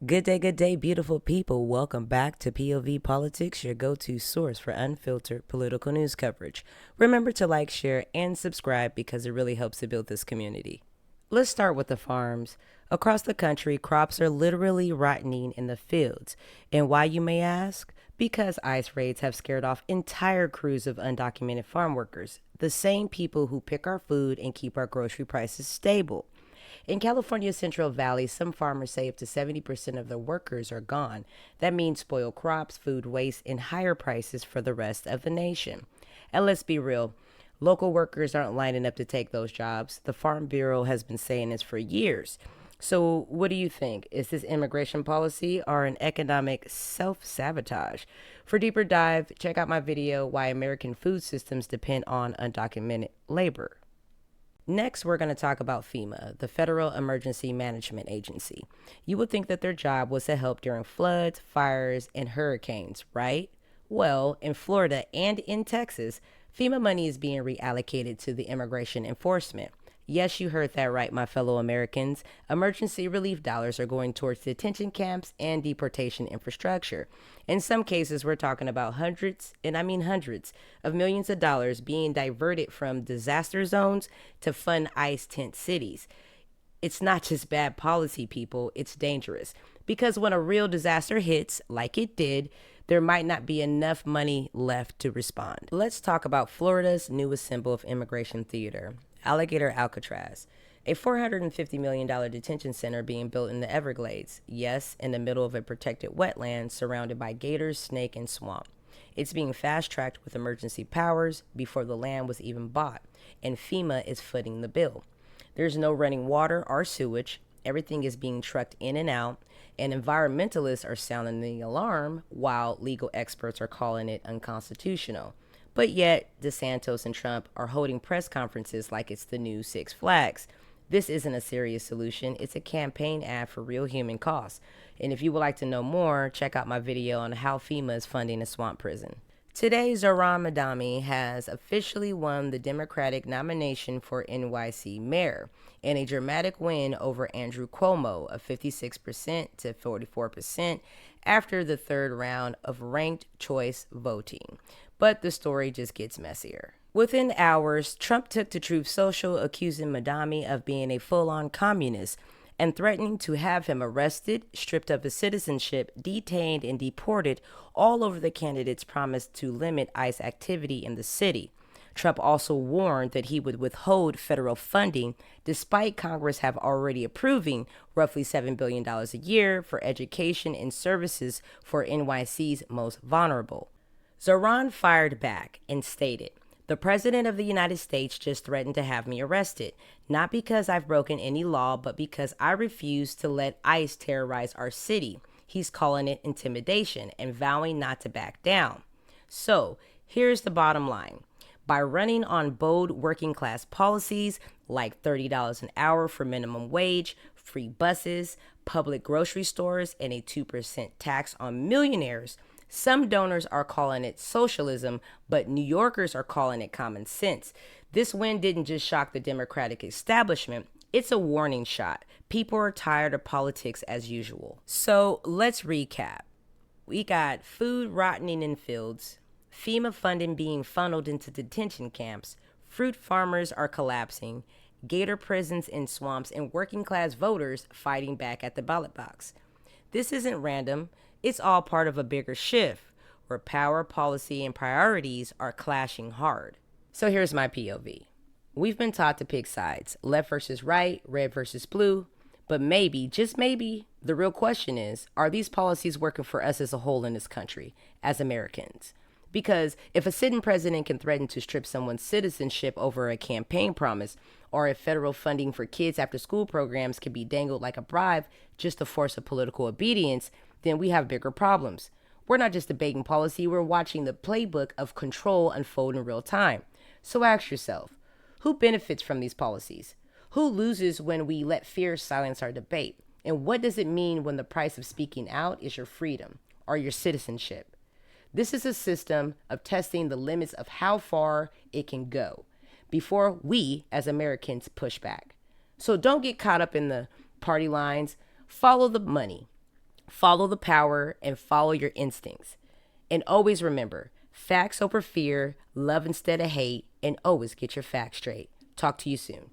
Good day, beautiful people. Welcome back to POV Politics, your go-to source for unfiltered political news coverage. Remember to like, share, and subscribe because it really helps to build this community. Let's start with the farms. Across the country, crops are literally rotting in the fields. And why, you may ask? Because ICE raids have scared off entire crews of undocumented farm workers, the same people who pick our food and keep our grocery prices stable. In California's Central Valley, some farmers say up to 70% of their workers are gone. That means spoiled crops, food waste, and higher prices for the rest of the nation. And let's be real, local workers aren't lining up to take those jobs. The Farm Bureau has been saying this for years. So, what do you think? Is this immigration policy or an economic self-sabotage? For deeper dive, check out my video, Why American Food Systems Depend on Undocumented Labor. Next, we're going to talk about FEMA, the Federal Emergency Management Agency. You would think that their job was to help during floods, fires, and hurricanes, right? Well, in Florida and in Texas, FEMA money is being reallocated to the immigration enforcement. Yes, you heard that right, my fellow Americans. Emergency relief dollars are going towards detention camps and deportation infrastructure. In some cases, we're talking about hundreds, and I mean hundreds, of millions of dollars being diverted from disaster zones to fund ICE tent cities. It's not just bad policy, people, it's dangerous. Because when a real disaster hits, like it did, there might not be enough money left to respond. Let's talk about Florida's newest symbol of immigration theater, Alligator Alcatraz, a $450 million detention center being built in the Everglades, yes, in the middle of a protected wetland surrounded by gators, snake, and swamp. It's being fast-tracked with emergency powers before the land was even bought, and FEMA is footing the bill. There's no running water or sewage. Everything is being trucked in and out, and environmentalists are sounding the alarm while legal experts are calling it unconstitutional. But yet, DeSantis and Trump are holding press conferences like it's the new Six Flags. This isn't a serious solution. It's a campaign ad for real human costs. And if you would like to know more, check out my video on how FEMA is funding a swamp prison. Today, Zohran Mamdani has officially won the Democratic nomination for NYC mayor in a dramatic win over Andrew Cuomo of 56% to 44% after the third round of ranked choice voting. But the story just gets messier. Within hours, Trump took to Truth Social accusing Mamdani of being a full-on communist and threatening to have him arrested, stripped of his citizenship, detained, and deported, all over the candidate's promise to limit ICE activity in the city. Trump also warned that he would withhold federal funding despite Congress have already approving roughly $7 billion a year for education and services for NYC's most vulnerable. Zohran fired back and stated, "The President of the United States just threatened to have me arrested, not because I've broken any law, but because I refuse to let ICE terrorize our city. He's calling it intimidation and vowing not to back down." So, here's the bottom line. By running on bold working class policies like $30 an hour for minimum wage, free buses, public grocery stores, and a 2% tax on millionaires, some donors are calling it socialism, but New Yorkers are calling it common sense. This win didn't just shock the Democratic establishment, it's a warning shot. People are tired of politics as usual. So let's recap. We got food rotting in fields, FEMA funding being funneled into detention camps, fruit farmers are collapsing, gator prisons in swamps, and working class voters fighting back at the ballot box. This isn't random. It's all part of a bigger shift where power, policy, and priorities are clashing hard. So here's my POV. We've been taught to pick sides, left versus right, red versus blue, but maybe, just maybe, the real question is, are these policies working for us as a whole in this country, as Americans? Because if a sitting president can threaten to strip someone's citizenship over a campaign promise, or if federal funding for kids after school programs can be dangled like a bribe just to force a political obedience, then we have bigger problems. We're not just debating policy, we're watching the playbook of control unfold in real time. So ask yourself, who benefits from these policies? Who loses when we let fear silence our debate? And what does it mean when the price of speaking out is your freedom or your citizenship? This is a system of testing the limits of how far it can go before we, as Americans, push back. So don't get caught up in the party lines. Follow the money. Follow the power and follow your instincts. And always remember, facts over fear, love instead of hate, and always get your facts straight. Talk to you soon.